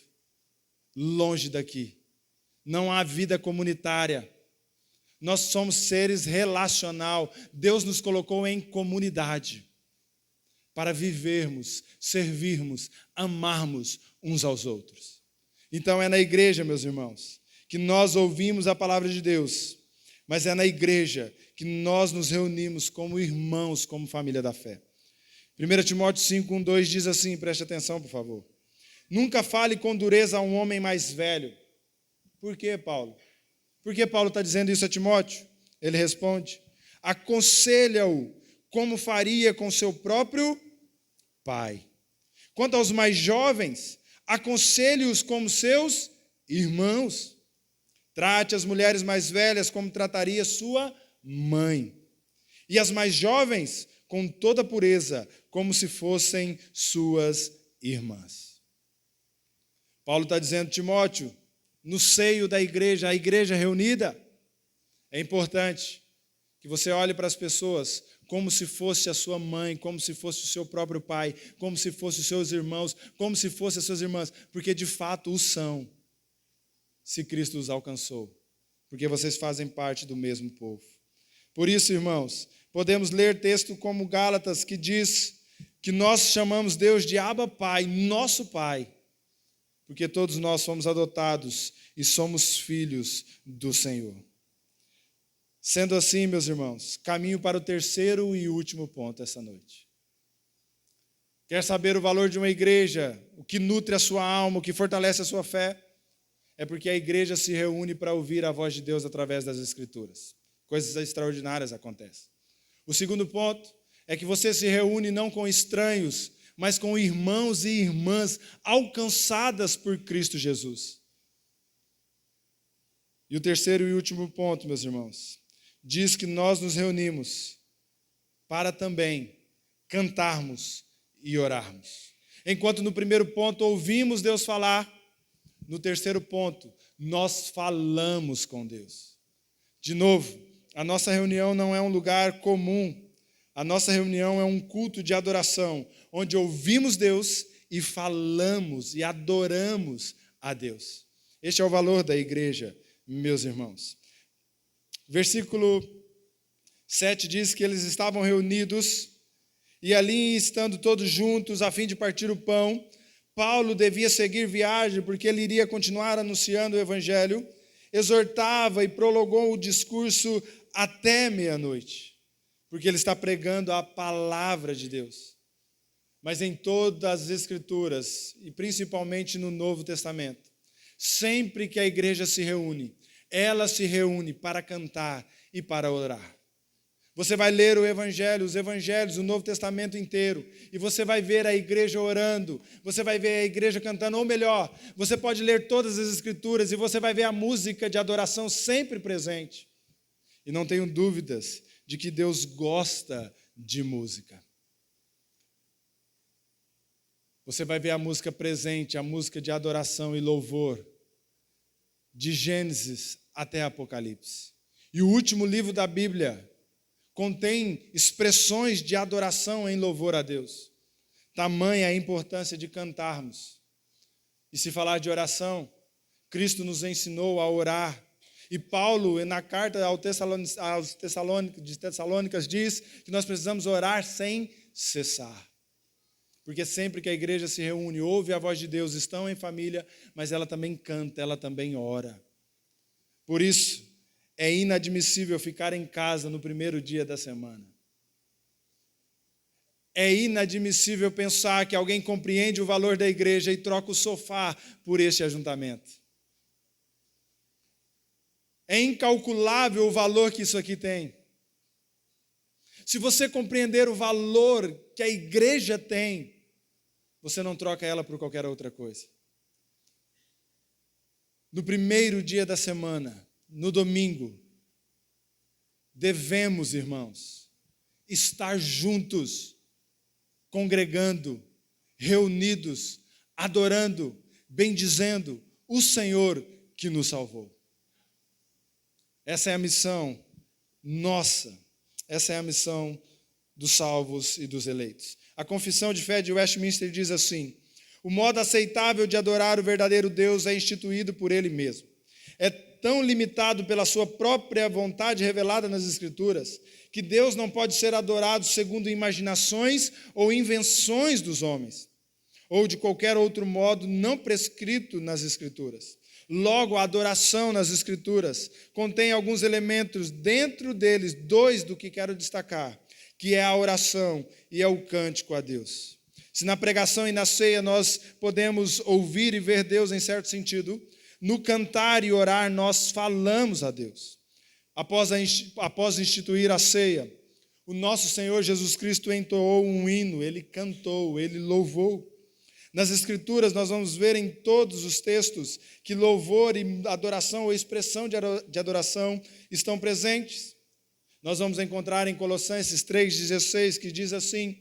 longe daqui. Não há vida comunitária. Nós somos seres relacional. Deus nos colocou em comunidade para vivermos, servirmos, amarmos uns aos outros. Então é na igreja, meus irmãos, que nós ouvimos a palavra de Deus, mas é na igreja que nós nos reunimos como irmãos, como família da fé. 1 Timóteo 5:1-2 diz assim, preste atenção, por favor. Nunca fale com dureza a um homem mais velho. Por quê, Paulo? Por que Paulo está dizendo isso a Timóteo? Ele responde: aconselha-o como faria com seu próprio pai. Quanto aos mais jovens, aconselhe-os como seus irmãos. Trate as mulheres mais velhas como trataria sua mãe. E as mais jovens, com toda pureza, como se fossem suas irmãs. Paulo está dizendo, Timóteo, no seio da igreja, a igreja reunida, é importante que você olhe para as pessoas como se fosse a sua mãe, como se fosse o seu próprio pai, como se fossem os seus irmãos, como se fossem as suas irmãs, porque de fato o são, se Cristo os alcançou, porque vocês fazem parte do mesmo povo. Por isso, irmãos, podemos ler texto como Gálatas, que diz que nós chamamos Deus de Abba Pai, nosso Pai, porque todos nós fomos adotados e somos filhos do Senhor. Sendo assim, meus irmãos, caminho para o terceiro e último ponto essa noite. Quer saber o valor de uma igreja, o que nutre a sua alma, o que fortalece a sua fé? É porque a igreja se reúne para ouvir a voz de Deus através das Escrituras. Coisas extraordinárias acontecem. O segundo ponto é que você se reúne não com estranhos, mas com irmãos e irmãs alcançadas por Cristo Jesus. E o terceiro e último ponto, meus irmãos, diz que nós nos reunimos para também cantarmos e orarmos. Enquanto no primeiro ponto ouvimos Deus falar, no terceiro ponto nós falamos com Deus. De novo, a nossa reunião não é um lugar comum. A nossa reunião é um culto de adoração, onde ouvimos Deus e falamos e adoramos a Deus. Este é o valor da igreja, meus irmãos. Versículo 7 diz que eles estavam reunidos e ali, estando todos juntos, a fim de partir o pão, Paulo devia seguir viagem porque ele iria continuar anunciando o evangelho exortava e prolongou o discurso até meia-noite, porque ele está pregando a palavra de Deus. Mas em todas as Escrituras, e principalmente no Novo Testamento, sempre que a igreja se reúne, ela se reúne para cantar e para orar. Você vai ler os evangelhos, o Novo Testamento inteiro, e você vai ver a igreja orando, você vai ver a igreja cantando, ou melhor, você pode ler todas as Escrituras e você vai ver a música de adoração sempre presente. E não tenho dúvidas de que Deus gosta de música. Você vai ver a música presente, a música de adoração e louvor, de Gênesis até Apocalipse. E o último livro da Bíblia contém expressões de adoração em louvor a Deus. Tamanha a importância de cantarmos. E se falar de oração, Cristo nos ensinou a orar. E Paulo, na carta aos Tessalônicas, diz que nós precisamos orar sem cessar. Porque sempre que a igreja se reúne, ouve a voz de Deus, estão em família, mas ela também canta, ela também ora. Por isso, é inadmissível ficar em casa no primeiro dia da semana. É inadmissível pensar que alguém compreende o valor da igreja e troca o sofá por este ajuntamento. É incalculável o valor que isso aqui tem. Se você compreender o valor que a igreja tem, você não troca ela por qualquer outra coisa. No primeiro dia da semana, no domingo, devemos, irmãos, estar juntos, congregando, reunidos, adorando, bendizendo o Senhor que nos salvou. Essa é a missão nossa, essa é a missão dos salvos e dos eleitos. A Confissão de Fé de Westminster diz assim: o modo aceitável de adorar o verdadeiro Deus é instituído por Ele mesmo. É tão limitado pela sua própria vontade revelada nas Escrituras, que Deus não pode ser adorado segundo imaginações ou invenções dos homens, ou de qualquer outro modo não prescrito nas Escrituras. Logo, a adoração nas Escrituras contém alguns elementos, dentro deles, dois do que quero destacar, que é a oração e é o cântico a Deus. Se na pregação e na ceia nós podemos ouvir e ver Deus em certo sentido, no cantar e orar nós falamos a Deus. Após instituir a ceia, o nosso Senhor Jesus Cristo entoou um hino, Ele cantou, Ele louvou. Nas Escrituras nós vamos ver em todos os textos que louvor e adoração ou expressão de adoração estão presentes. Nós vamos encontrar em Colossenses 3,16 que diz assim: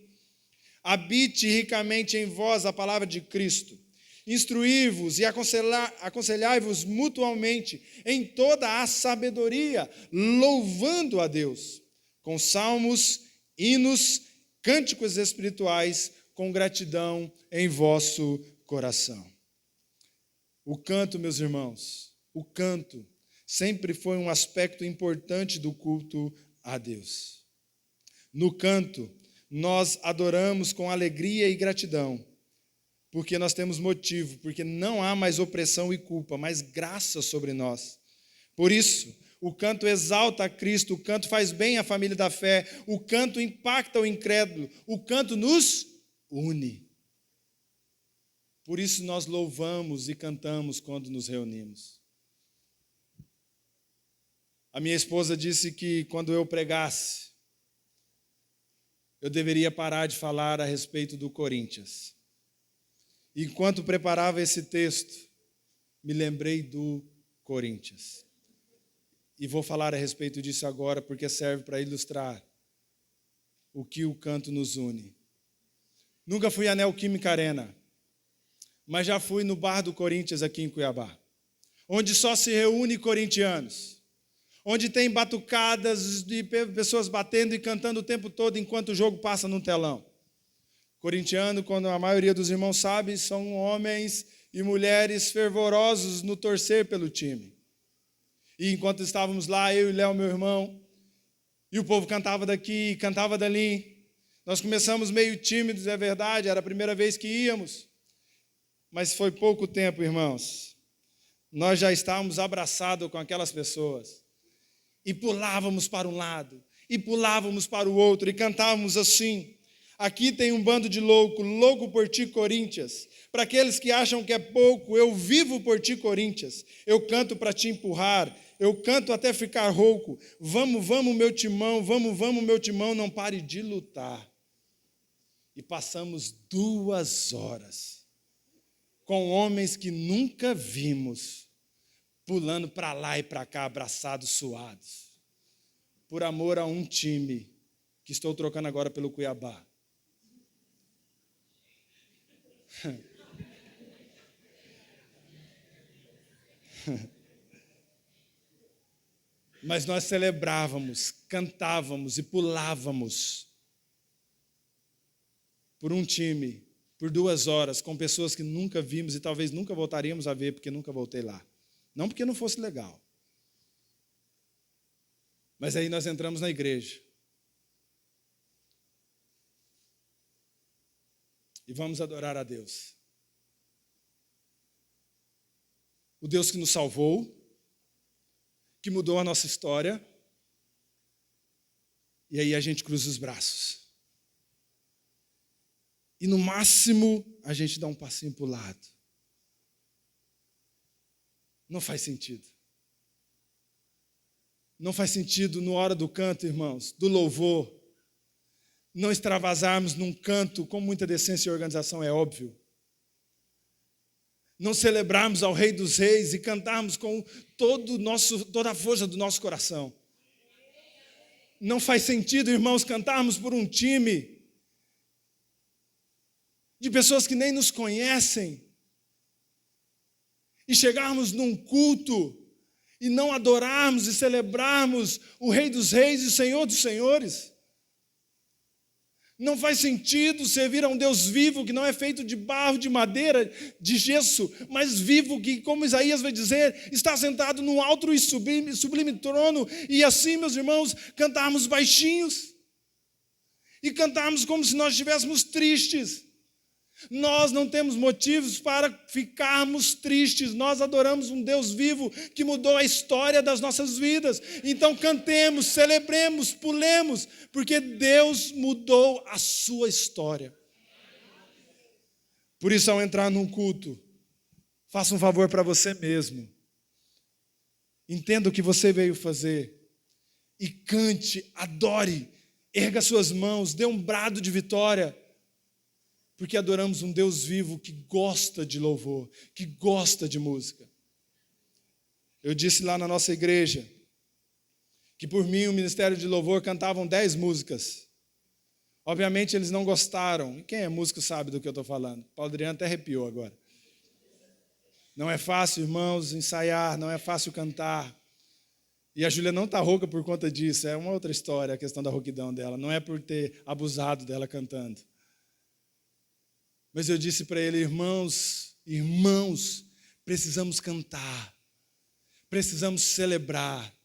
habite ricamente em vós a palavra de Cristo, instruí-vos e aconselhai-vos mutualmente em toda a sabedoria, louvando a Deus, com salmos, hinos, cânticos espirituais, com gratidão em vosso coração. O canto, meus irmãos, o canto sempre foi um aspecto importante do culto a Deus. No canto, nós adoramos com alegria e gratidão, porque nós temos motivo, porque não há mais opressão e culpa, mas graça sobre nós. Por isso, o canto exalta a Cristo, o canto faz bem à família da fé, o canto impacta o incrédulo, o canto nos une. Por isso nós louvamos e cantamos quando nos reunimos. A minha esposa disse que quando eu pregasse, eu deveria parar de falar a respeito do Corinthians. Enquanto preparava esse texto, me lembrei do Corinthians. E vou falar a respeito disso agora, porque serve para ilustrar o que o canto nos une. Nunca fui à Neoquímica Arena, mas já fui no bar do Corinthians aqui em Cuiabá, onde só se reúne corintianos, onde tem batucadas de pessoas batendo e cantando o tempo todo enquanto o jogo passa no telão. Corintiano, quando a maioria dos irmãos sabe, são homens e mulheres fervorosos no torcer pelo time. E enquanto estávamos lá, eu e Léo, meu irmão, e o povo cantava daqui, cantava dali, nós começamos meio tímidos, é verdade, era a primeira vez que íamos, mas foi pouco tempo, irmãos. nós já estávamos abraçados com aquelas pessoas. E pulávamos para um lado, e pulávamos para o outro, e cantávamos assim. Aqui tem um bando de louco por ti, Corinthians. Para aqueles que acham que é pouco, eu vivo por ti, Corinthians. Eu canto para te empurrar, eu canto até ficar rouco. Vamos, meu timão, vamos, meu timão, não pare de lutar. E passamos 2 horas com homens que nunca vimos, pulando para lá e para cá, abraçados, suados, por amor a um time que estou trocando agora pelo Cuiabá. Mas nós celebrávamos, cantávamos e pulávamos por um time, por 2 horas, com pessoas que nunca vimos e talvez nunca voltaríamos a ver, porque nunca voltei lá. Não porque não fosse legal. Mas aí nós entramos na igreja. E vamos adorar a Deus. O Deus que nos salvou, que mudou a nossa história. E aí a gente cruza os braços. E no máximo a gente dá um passinho para o lado. Não faz sentido. Não faz sentido na hora do canto, irmãos, do louvor, não extravasarmos num canto com muita decência e organização, é óbvio. Não celebrarmos ao Rei dos Reis e cantarmos com toda a força do nosso coração. Não faz sentido, irmãos, cantarmos por um time de pessoas que nem nos conhecem e chegarmos num culto e não adorarmos e celebrarmos o Rei dos Reis e o Senhor dos Senhores. Não faz sentido servir a um Deus vivo que não é feito de barro, de madeira, de gesso, mas vivo que, como Isaías vai dizer, está sentado num alto e sublime trono. E assim, meus irmãos, cantarmos baixinhos e cantarmos como se nós estivéssemos tristes. Nós não temos motivos para ficarmos tristes. Nós adoramos um Deus vivo que mudou a história das nossas vidas. Então cantemos, celebremos, pulemos, porque Deus mudou a sua história. Por isso, ao entrar num culto, faça um favor para você mesmo. Entenda o que você veio fazer e cante, adore, erga suas mãos, dê um brado de vitória. Porque adoramos um Deus vivo que gosta de louvor, que gosta de música. Eu disse lá na nossa igreja que por mim o Ministério de Louvor cantavam 10 músicas. Obviamente eles não gostaram. E quem é músico sabe do que eu estou falando. Paulo Adriano até arrepiou agora. Não é fácil, irmãos, ensaiar, não é fácil cantar. E a Júlia não está rouca por conta disso. É uma outra história a questão da rouquidão dela. Não é por ter abusado dela cantando. Mas eu disse para ele, irmãos, precisamos cantar, precisamos celebrar,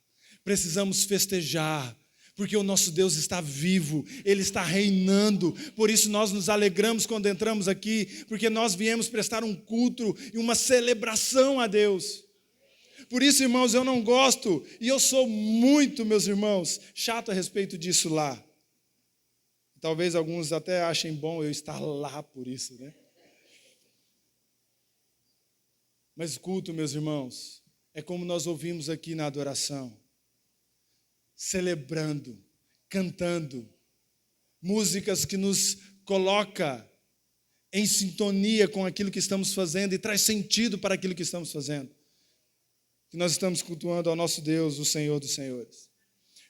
precisamos festejar, porque o nosso Deus está vivo, Ele está reinando. Por isso nós nos alegramos quando entramos aqui, porque nós viemos prestar um culto e uma celebração a Deus. Por isso, irmãos, eu não gosto, e eu sou muito, meus irmãos, chato a respeito disso lá. Talvez alguns até achem bom eu estar lá por isso, né? Mas culto, meus irmãos, é como nós ouvimos aqui na adoração. Celebrando, cantando, músicas que nos coloca em sintonia com aquilo que estamos fazendo e traz sentido para aquilo que estamos fazendo. Que nós estamos cultuando ao nosso Deus, o Senhor dos Senhores.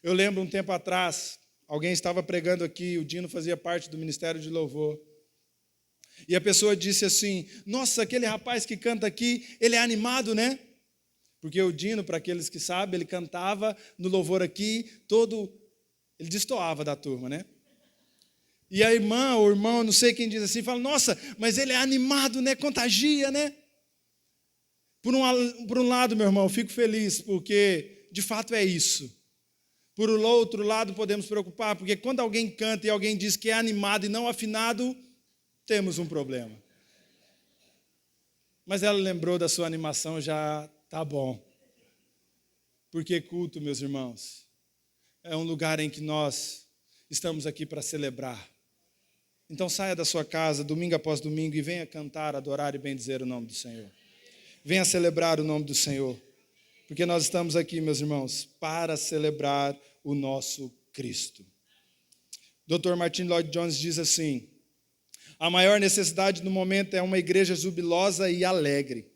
Eu lembro um tempo atrás, alguém estava pregando aqui, o Dino fazia parte do Ministério de Louvor. E a pessoa disse assim, nossa, aquele rapaz que canta aqui, ele é animado, né? Porque o Dino, para aqueles que sabem, ele cantava no louvor aqui, ele destoava da turma, né? E a irmã, ou o irmão, não sei quem diz assim, fala, nossa, mas ele é animado, né? Contagia, né? Por um lado, meu irmão, eu fico feliz, porque de fato é isso. Por outro lado, podemos preocupar, porque quando alguém canta e alguém diz que é animado e não afinado, temos um problema. Mas ela lembrou da sua animação, já Tá bom. Porque culto, meus irmãos, é um lugar em que nós estamos aqui para celebrar. Então saia da sua casa, domingo após domingo, e venha cantar, adorar e bendizer o nome do Senhor. Venha celebrar o nome do Senhor. Porque nós estamos aqui, meus irmãos, para celebrar o nosso Cristo. Dr. Martin Lloyd Jones diz assim: a maior necessidade no momento é uma igreja jubilosa e alegre.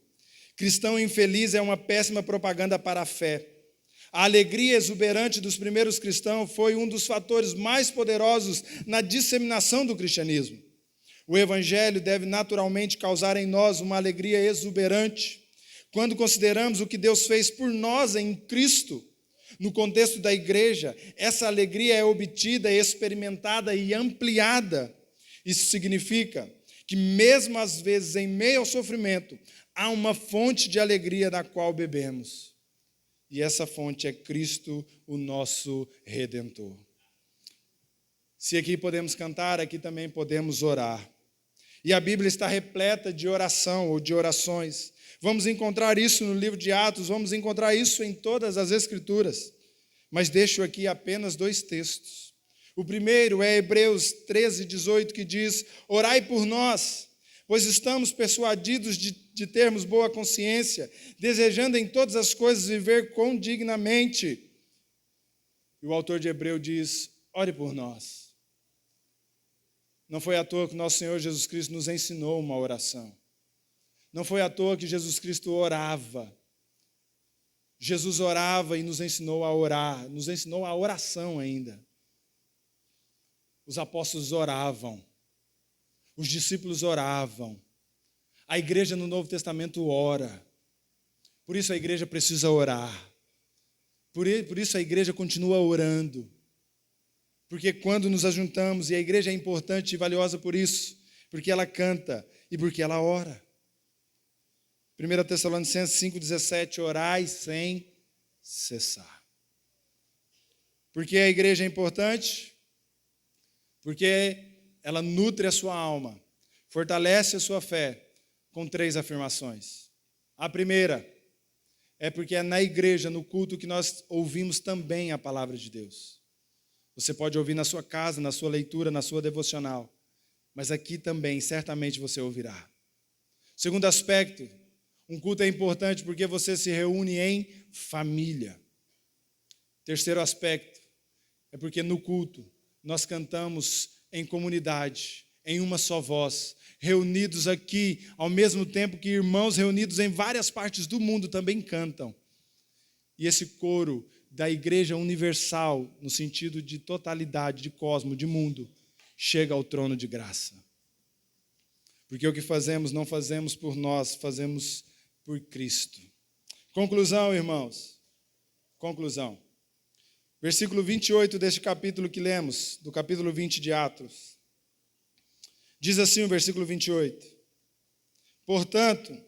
Cristão infeliz é uma péssima propaganda para a fé. A alegria exuberante dos primeiros cristãos foi um dos fatores mais poderosos na disseminação do cristianismo. O evangelho deve naturalmente causar em nós uma alegria exuberante. Quando consideramos o que Deus fez por nós em Cristo, no contexto da igreja, essa alegria é obtida, experimentada e ampliada. Isso significa que mesmo às vezes em meio ao sofrimento, há uma fonte de alegria da qual bebemos. E essa fonte é Cristo, o nosso Redentor. Se aqui podemos cantar, aqui também podemos orar. E a Bíblia está repleta de oração ou de orações. Vamos encontrar isso no livro de Atos, vamos encontrar isso em todas as Escrituras. Mas deixo aqui apenas 2 textos. O primeiro é Hebreus 13:18, que diz: orai por nós, pois estamos persuadidos de termos boa consciência, desejando em todas as coisas viver condignamente. E o autor de Hebreu diz: ore por nós. Não foi à toa que nosso Senhor Jesus Cristo nos ensinou uma oração. Não foi à toa que Jesus Cristo orava. Jesus orava e nos ensinou a orar, nos ensinou a oração ainda. Os apóstolos oravam, os discípulos oravam, a igreja no Novo Testamento ora. Por isso a igreja precisa orar. Por isso a igreja continua orando. Porque quando nos ajuntamos, e a igreja é importante e valiosa por isso, porque ela canta e porque ela ora. 1 Tessalonicenses 5,17, orai sem cessar. Por que a igreja é importante? Porque ela nutre a sua alma, fortalece a sua fé com 3 afirmações. A primeira é porque é na igreja, no culto, que nós ouvimos também a palavra de Deus. Você pode ouvir na sua casa, na sua leitura, na sua devocional, mas aqui também, certamente você ouvirá. Segundo aspecto, um culto é importante porque você se reúne em família. Terceiro aspecto, é porque no culto nós cantamos em comunidade, em uma só voz, reunidos aqui, ao mesmo tempo que irmãos reunidos em várias partes do mundo também cantam. E esse coro da igreja universal, no sentido de totalidade, de cosmo, de mundo, chega ao trono de graça. Porque o que fazemos, não fazemos por nós, fazemos por Cristo. Conclusão, irmãos. Conclusão. Versículo 28 deste capítulo que lemos, do capítulo 20 de Atos. Diz assim o versículo 28. Portanto,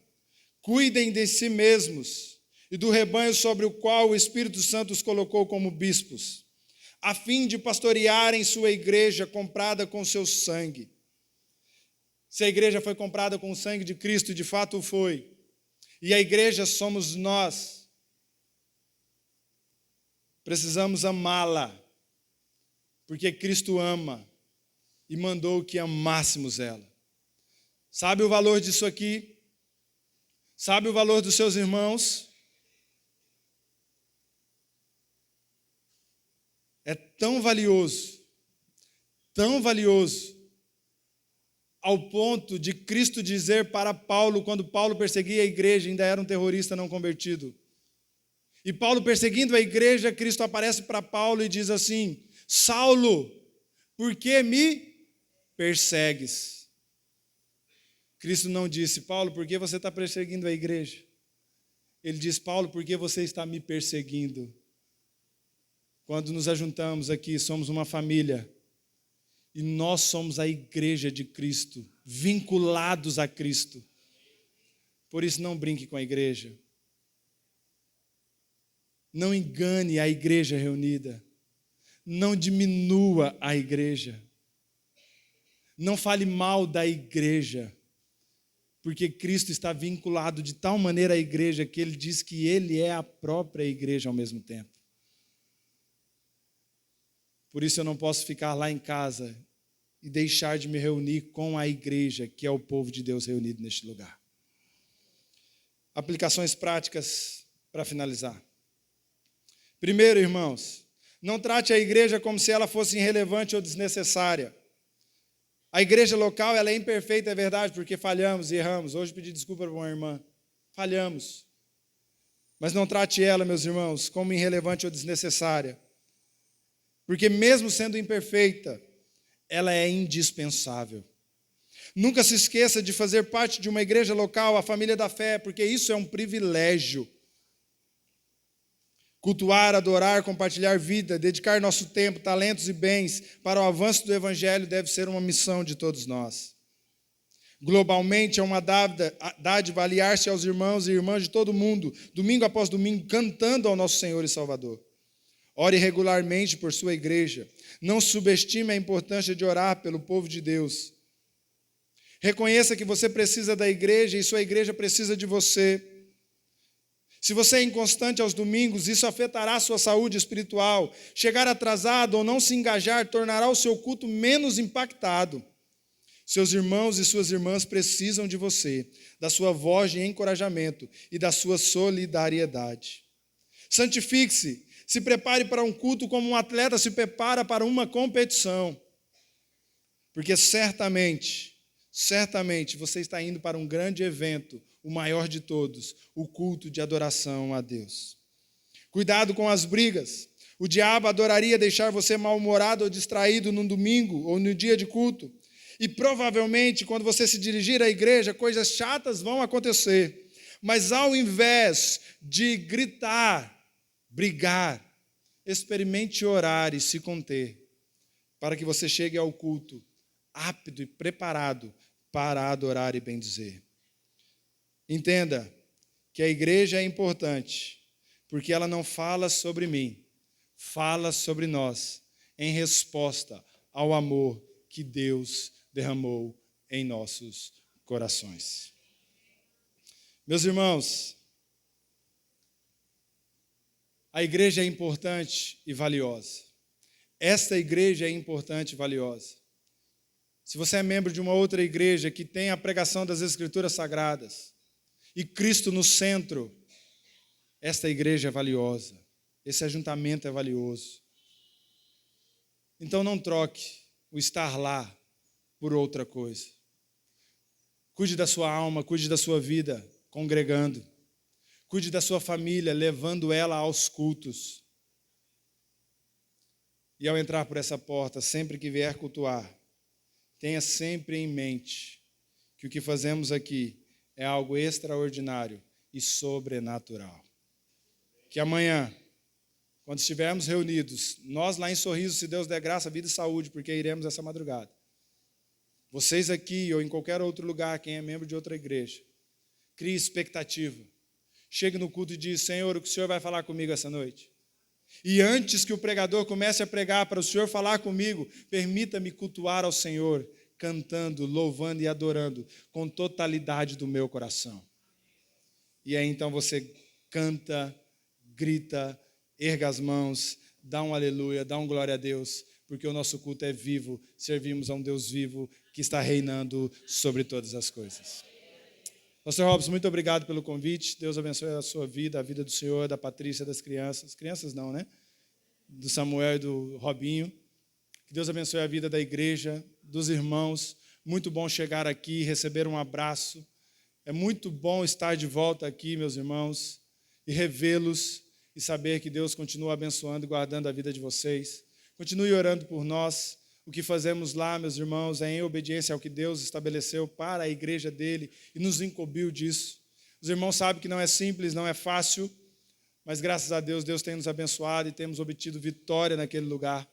cuidem de si mesmos e do rebanho sobre o qual o Espírito Santo os colocou como bispos, a fim de pastorearem sua igreja comprada com seu sangue. Se a igreja foi comprada com o sangue de Cristo, de fato foi, e a igreja somos nós, precisamos amá-la, porque Cristo ama e mandou que amássemos ela. Sabe o valor disso aqui? Sabe o valor dos seus irmãos? É tão valioso, ao ponto de Cristo dizer para Paulo, quando Paulo perseguia a igreja, ainda era um terrorista não convertido. E Paulo perseguindo a igreja, Cristo aparece para Paulo e diz assim: Saulo, por que me persegues? Cristo não disse: Paulo, por que você está perseguindo a igreja? Ele diz: Paulo, por que você está me perseguindo? Quando nos ajuntamos aqui, somos uma família. E nós somos a igreja de Cristo, vinculados a Cristo. Por isso, não brinque com a igreja. Não engane a igreja reunida. Não diminua a igreja. Não fale mal da igreja. Porque Cristo está vinculado de tal maneira à igreja que ele diz que ele é a própria igreja ao mesmo tempo. Por isso eu não posso ficar lá em casa e deixar de me reunir com a igreja, que é o povo de Deus reunido neste lugar. Aplicações práticas para finalizar. Primeiro, irmãos, não trate a igreja como se ela fosse irrelevante ou desnecessária. A igreja local ela é imperfeita, é verdade, porque falhamos e erramos. Hoje pedi desculpa para uma irmã. Falhamos. Mas não trate ela, meus irmãos, como irrelevante ou desnecessária. Porque mesmo sendo imperfeita, ela é indispensável. Nunca se esqueça de fazer parte de uma igreja local, a família da fé, porque isso é um privilégio. Cultuar, adorar, compartilhar vida, dedicar nosso tempo, talentos e bens para o avanço do Evangelho deve ser uma missão de todos nós. Globalmente é uma dádiva aliar-se aos irmãos e irmãs de todo mundo, domingo após domingo, cantando ao nosso Senhor e Salvador. Ore regularmente por sua igreja. Não subestime a importância de orar pelo povo de Deus. Reconheça que você precisa da igreja e sua igreja precisa de você. Se você é inconstante aos domingos, isso afetará a sua saúde espiritual. Chegar atrasado ou não se engajar tornará o seu culto menos impactado. Seus irmãos e suas irmãs precisam de você, da sua voz de encorajamento e da sua solidariedade. Santifique-se, se prepare para um culto como um atleta se prepara para uma competição. Porque certamente você está indo para um grande evento, o maior de todos, o culto de adoração a Deus. Cuidado com as brigas. O diabo adoraria deixar você mal-humorado ou distraído num domingo ou no dia de culto. E provavelmente, quando você se dirigir à igreja, coisas chatas vão acontecer. Mas ao invés de gritar, brigar, experimente orar e se conter, para que você chegue ao culto apto e preparado para adorar e bendizer. Entenda que a igreja é importante, porque ela não fala sobre mim, fala sobre nós, em resposta ao amor que Deus derramou em nossos corações. Meus irmãos, a igreja é importante e valiosa. Esta igreja é importante e valiosa. Se você é membro de uma outra igreja que tem a pregação das Escrituras Sagradas e Cristo no centro, esta igreja é valiosa. Esse ajuntamento é valioso. Então não troque o estar lá por outra coisa. Cuide da sua alma, cuide da sua vida, congregando. Cuide da sua família, levando ela aos cultos. E ao entrar por essa porta, sempre que vier cultuar, tenha sempre em mente que o que fazemos aqui é algo extraordinário e sobrenatural. Que amanhã, quando estivermos reunidos, nós lá em Sorriso, se Deus der graça, vida e saúde, porque iremos essa madrugada. Vocês aqui ou em qualquer outro lugar, quem é membro de outra igreja, crie expectativa. Chegue no culto e diz: Senhor, o que o Senhor vai falar comigo essa noite? E antes que o pregador comece a pregar para o Senhor falar comigo, permita-me cultuar ao Senhor, cantando, louvando e adorando com totalidade do meu coração. E aí então você canta, grita, erga as mãos, dá um aleluia, dá um glória a Deus, porque o nosso culto é vivo, servimos a um Deus vivo que está reinando sobre todas as coisas. Pastor Robson, muito obrigado pelo convite. Deus abençoe a sua vida, a vida do senhor, da Patrícia, das crianças. Crianças não, né? Do Samuel e do Robinho. Que Deus abençoe a vida da igreja, dos irmãos. Muito bom chegar aqui, receber um abraço. É muito bom estar de volta aqui, meus irmãos, e revê-los e saber que Deus continua abençoando e guardando a vida de vocês. Continue orando por nós. O que fazemos lá, meus irmãos, é em obediência ao que Deus estabeleceu para a igreja dele e nos incumbiu disso. Os irmãos sabem que não é simples, não é fácil, mas graças a Deus, Deus tem nos abençoado e temos obtido vitória naquele lugar.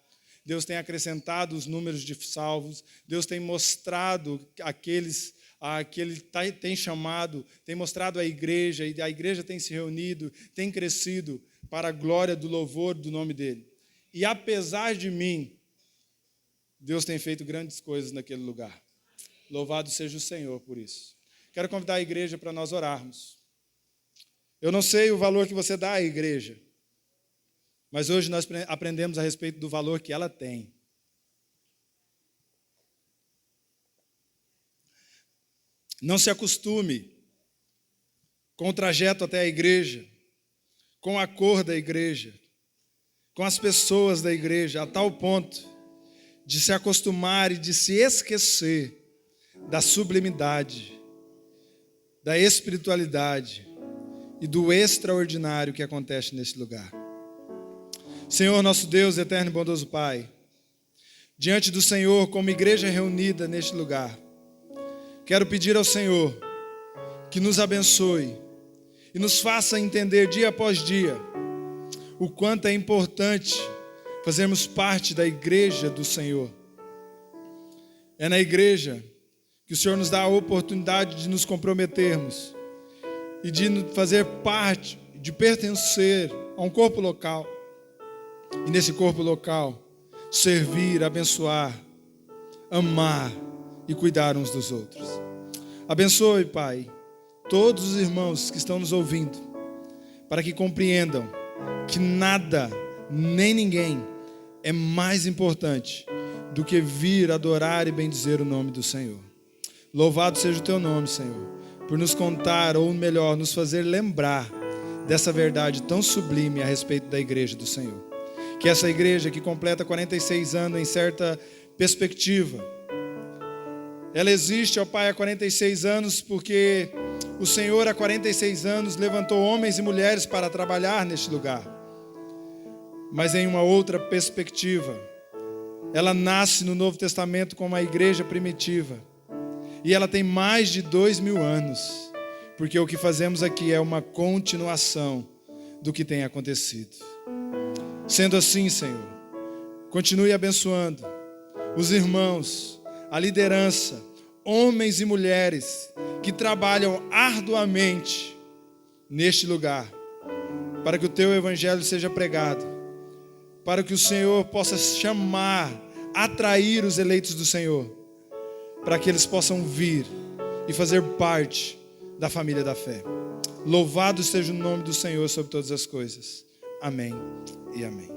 Deus tem acrescentado os números de salvos, Deus tem mostrado aqueles que Ele tem chamado, tem mostrado a igreja, e a igreja tem se reunido, tem crescido para a glória do louvor do nome dEle. E apesar de mim, Deus tem feito grandes coisas naquele lugar. Louvado seja o Senhor por isso. quero convidar a igreja para nós orarmos. Eu não sei o valor que você dá à igreja, mas hoje nós aprendemos a respeito do valor que ela tem. Não se acostume com o trajeto até a igreja, com a cor da igreja, com as pessoas da igreja, a tal ponto de se acostumar e de se esquecer da sublimidade, da espiritualidade e do extraordinário que acontece nesse lugar. Senhor, nosso Deus, eterno e bondoso Pai, diante do Senhor, como igreja reunida neste lugar, quero pedir ao Senhor que nos abençoe e nos faça entender dia após dia o quanto é importante fazermos parte da igreja do Senhor. É na igreja que o Senhor nos dá a oportunidade de nos comprometermos e de fazer parte, de pertencer a um corpo local. E nesse corpo local, servir, abençoar, amar e cuidar uns dos outros. Abençoe, Pai, todos os irmãos que estão nos ouvindo, para que compreendam que nada, nem ninguém é mais importante do que vir adorar e bendizer o nome do Senhor. Louvado seja o Teu nome, Senhor, por nos contar, ou melhor, nos fazer lembrar dessa verdade tão sublime a respeito da igreja do Senhor. Que essa igreja que completa 46 anos em certa perspectiva, ela existe, ó Pai, há 46 anos porque o Senhor há 46 anos levantou homens e mulheres para trabalhar neste lugar. Mas em uma outra perspectiva, ela nasce no Novo Testamento como a igreja primitiva. E ela tem mais de 2000 anos, porque o que fazemos aqui é uma continuação do que tem acontecido. Sendo assim, Senhor, continue abençoando os irmãos, a liderança, homens e mulheres que trabalham arduamente neste lugar, para que o Teu Evangelho seja pregado, para que o Senhor possa chamar, atrair os eleitos do Senhor, para que eles possam vir e fazer parte da família da fé. Louvado seja o nome do Senhor sobre todas as coisas. Amém e amém.